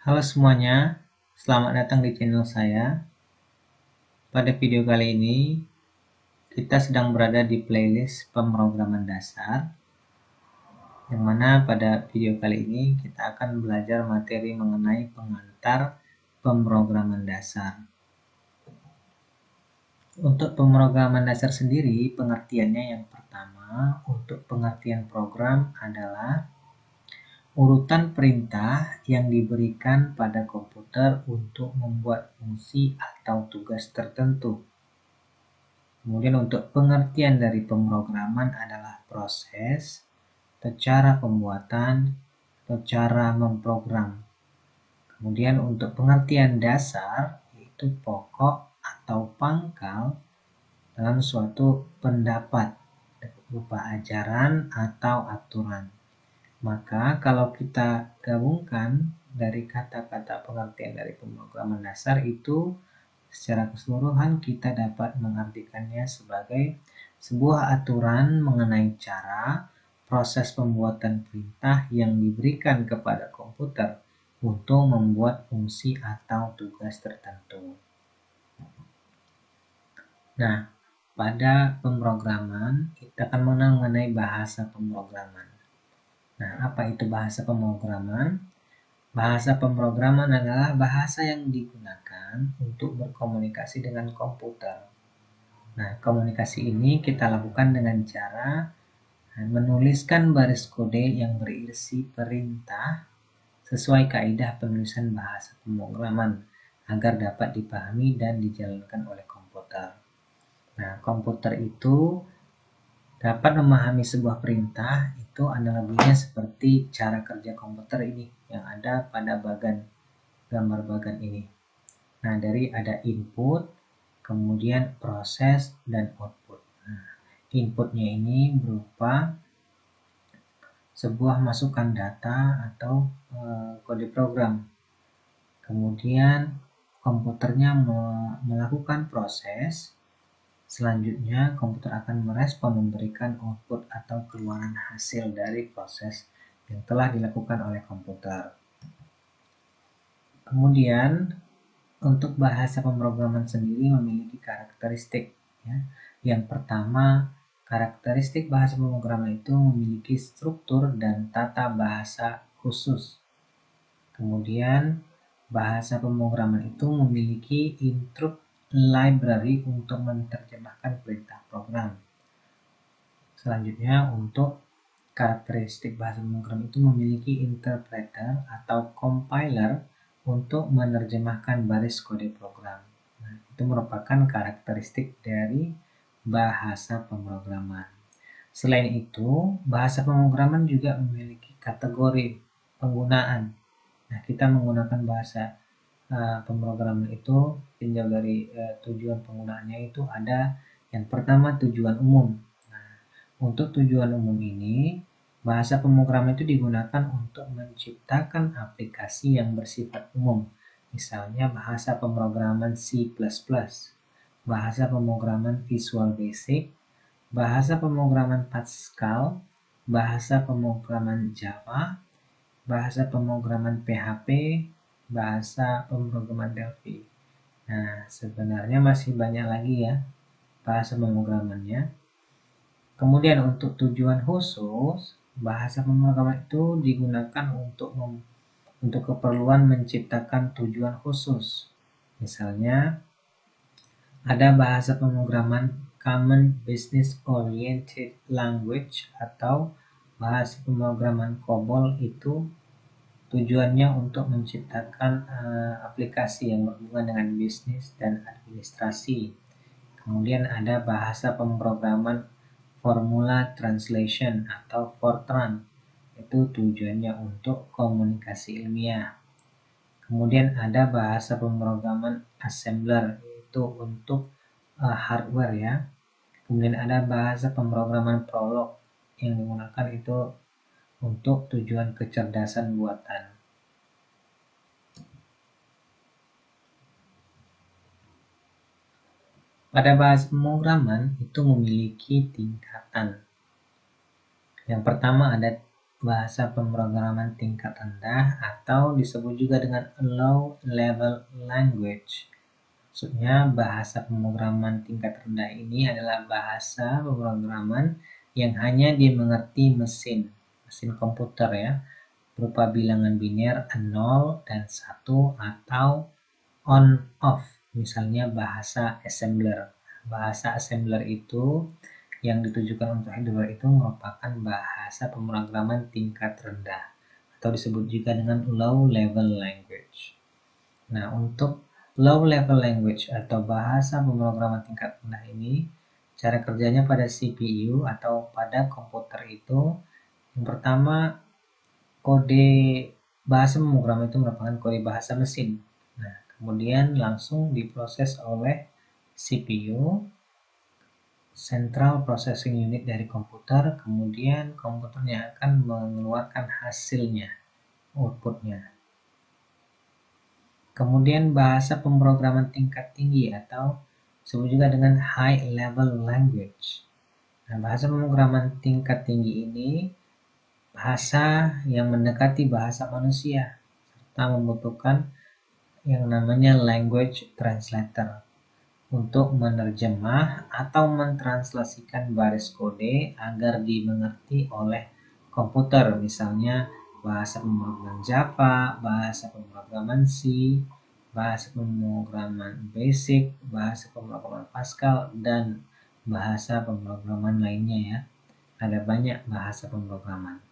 Halo semuanya, selamat datang di channel saya. Pada video kali ini, kita sedang berada di playlist pemrograman dasar, yang mana pada video kali ini kita akan belajar materi mengenai pengantar pemrograman dasar. Untuk pemrograman dasar sendiri, pengertiannya yang pertama, untuk pengertian program adalah urutan perintah yang diberikan pada komputer untuk membuat fungsi atau tugas tertentu. Kemudian untuk pengertian dari pemrograman adalah proses, atau cara pembuatan, atau cara memprogram. Kemudian untuk pengertian dasar, yaitu pokok atau pangkal dalam suatu pendapat, berupa ajaran atau aturan. Maka kalau kita gabungkan dari kata-kata pengertian dari pemrograman dasar itu, secara keseluruhan kita dapat mengartikannya sebagai sebuah aturan mengenai cara proses pembuatan perintah yang diberikan kepada komputer untuk membuat fungsi atau tugas tertentu. Nah, pada pemrograman kita akan mengenal mengenai bahasa pemrograman. Nah, apa itu bahasa pemrograman? Bahasa pemrograman adalah bahasa yang digunakan untuk berkomunikasi dengan komputer. Nah, komunikasi ini kita lakukan dengan cara menuliskan baris kode yang berisi perintah sesuai kaidah penulisan bahasa pemrograman agar dapat dipahami dan dijalankan oleh komputer. Nah, komputer itu dapat memahami sebuah perintah itu analoginya seperti cara kerja komputer ini yang ada pada gambar bagan ini. Nah, dari ada input, kemudian proses, dan output. Nah, inputnya ini berupa sebuah masukan data atau kode program. Kemudian komputernya melakukan proses. Selanjutnya, komputer akan merespon memberikan output atau keluaran hasil dari proses yang telah dilakukan oleh komputer. Kemudian, untuk bahasa pemrograman sendiri memiliki karakteristik. Ya. Yang pertama, karakteristik bahasa pemrograman itu memiliki struktur dan tata bahasa khusus. Kemudian, bahasa pemrograman itu memiliki interrupt library untuk menerjemahkan perintah program. Selanjutnya, untuk karakteristik bahasa pemrograman itu memiliki interpreter atau compiler untuk menerjemahkan baris kode program. Nah, itu merupakan karakteristik dari bahasa pemrograman. Selain itu, bahasa pemrograman juga memiliki kategori penggunaan. Nah, kita menggunakan bahasa pemrograman itu tinjau dari tujuan penggunaannya itu ada yang pertama tujuan umum. Nah, untuk tujuan umum ini, bahasa pemrograman itu digunakan untuk menciptakan aplikasi yang bersifat umum. Misalnya bahasa pemrograman C++, bahasa pemrograman Visual Basic, bahasa pemrograman Pascal, bahasa pemrograman Java, bahasa pemrograman PHP, bahasa pemrograman Delphi. Nah, sebenarnya masih banyak lagi ya bahasa pemrogramannya. Kemudian untuk tujuan khusus, bahasa pemrograman itu digunakan untuk keperluan menciptakan tujuan khusus. Misalnya, ada bahasa pemrograman Common Business Oriented Language atau bahasa pemrograman COBOL itu tujuannya untuk menciptakan aplikasi yang berhubungan dengan bisnis dan administrasi. Kemudian ada bahasa pemrograman Formula Translation atau Fortran. Itu tujuannya untuk komunikasi ilmiah. Kemudian ada bahasa pemrograman Assembler, itu untuk hardware ya. Kemudian ada bahasa pemrograman Prolog yang digunakan itu untuk tujuan kecerdasan buatan. Pada bahasa pemrograman itu memiliki tingkatan. Yang pertama ada bahasa pemrograman tingkat rendah atau disebut juga dengan low level language. Maksudnya bahasa pemrograman tingkat rendah ini adalah bahasa pemrograman yang hanya dimengerti mesin komputer ya, berupa bilangan biner 0 dan 1 atau on off, misalnya bahasa assembler. Bahasa assembler itu yang ditujukan untuk hardware itu merupakan bahasa pemrograman tingkat rendah atau disebut juga dengan low level language. Nah, untuk low level language atau bahasa pemrograman tingkat rendah ini, cara kerjanya pada CPU atau pada komputer itu, yang pertama, kode bahasa pemrograman itu merupakan kode bahasa mesin. Nah, kemudian langsung diproses oleh CPU, Central Processing Unit dari komputer, kemudian komputernya akan mengeluarkan hasilnya, outputnya. Kemudian bahasa pemrograman tingkat tinggi atau disebut juga dengan high level language. Nah, bahasa pemrograman tingkat tinggi ini bahasa yang mendekati bahasa manusia serta membutuhkan yang namanya language translator untuk menerjemah atau mentranslasikan baris kode agar dimengerti oleh komputer, misalnya bahasa pemrograman Java, bahasa pemrograman C, bahasa pemrograman Basic, bahasa pemrograman Pascal, dan bahasa pemrograman lainnya ya. Ada banyak bahasa pemrograman.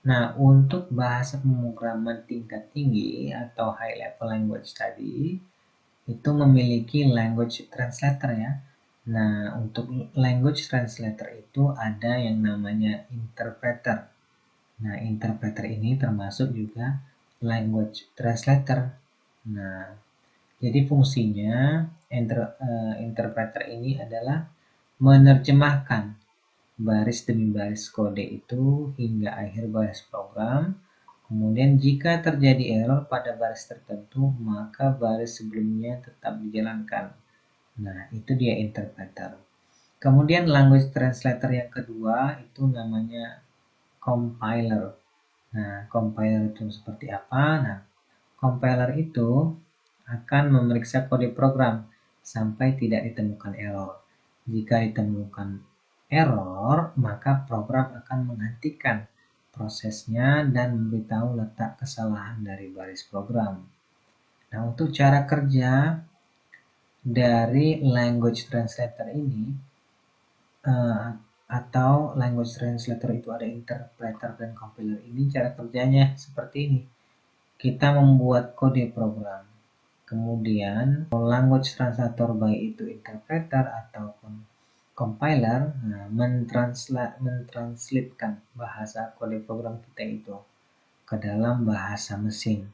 Nah, untuk bahasa pemrograman tingkat tinggi atau high level language tadi, itu memiliki language translator ya. Nah, untuk language translator itu ada yang namanya interpreter. Nah, interpreter ini termasuk juga language translator. Nah, jadi fungsinya interpreter ini adalah menerjemahkan baris demi baris kode itu hingga akhir baris program. Kemudian jika terjadi error pada baris tertentu, maka baris sebelumnya tetap dijalankan. Nah, itu dia interpreter. Kemudian language translator yang kedua itu namanya compiler. Nah, compiler itu seperti apa? Nah, compiler itu akan memeriksa kode program sampai tidak ditemukan error. Jika ditemukan error, maka program akan menghentikan prosesnya dan memberitahu letak kesalahan dari baris program. Nah, untuk cara kerja dari language translator ini atau language translator itu ada interpreter dan compiler ini, cara kerjanya seperti ini. Kita membuat kode program. Kemudian language translator baik itu interpreter ataupun compiler mentranslatekan bahasa kode program kita itu ke dalam bahasa mesin.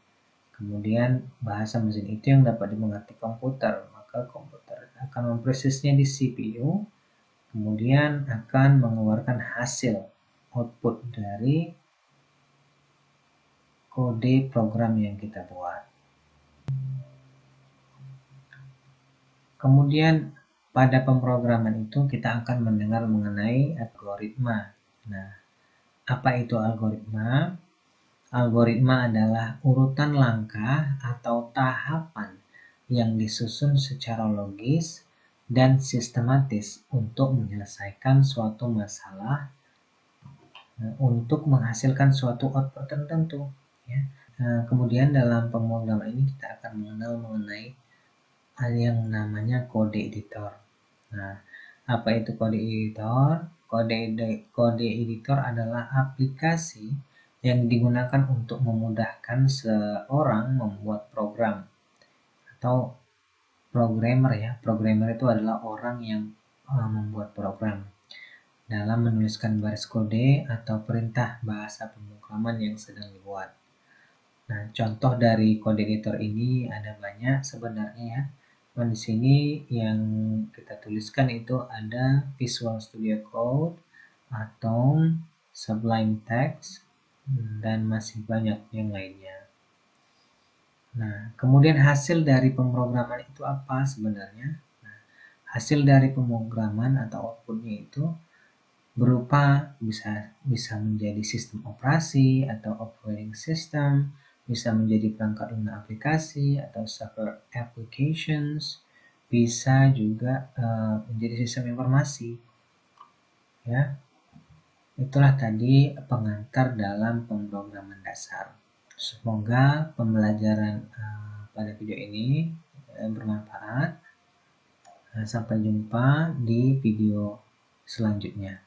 Kemudian bahasa mesin itu yang dapat dimengerti komputer, maka komputer akan memprosesnya di CPU, kemudian akan mengeluarkan hasil output dari kode program yang kita buat. Kemudian pada pemrograman itu kita akan mendengar mengenai algoritma. Nah, apa itu algoritma? Algoritma adalah urutan langkah atau tahapan yang disusun secara logis dan sistematis untuk menyelesaikan suatu masalah untuk menghasilkan suatu output tertentu. Ya. Kemudian dalam pemrograman ini kita akan mengenal mengenai yang namanya kode editor. Nah, apa itu kode editor? Kode editor adalah aplikasi yang digunakan untuk memudahkan seorang membuat program atau programmer ya. Programmer itu adalah orang yang membuat program dalam menuliskan baris kode atau perintah bahasa pemrograman yang sedang dibuat. Nah, contoh dari kode editor ini ada banyak sebenarnya ya. Dan di sini yang kita tuliskan itu ada Visual Studio Code atau Sublime Text dan masih banyak yang lainnya. Nah, kemudian hasil dari pemrograman itu apa sebenarnya? Nah, hasil dari pemrograman atau outputnya itu berupa bisa menjadi sistem operasi atau operating system, bisa menjadi perangkat lunak aplikasi atau software applications, bisa juga menjadi sistem informasi. Ya, itulah tadi pengantar dalam pemrograman dasar. Semoga pembelajaran pada video ini bermanfaat. Sampai jumpa di video selanjutnya.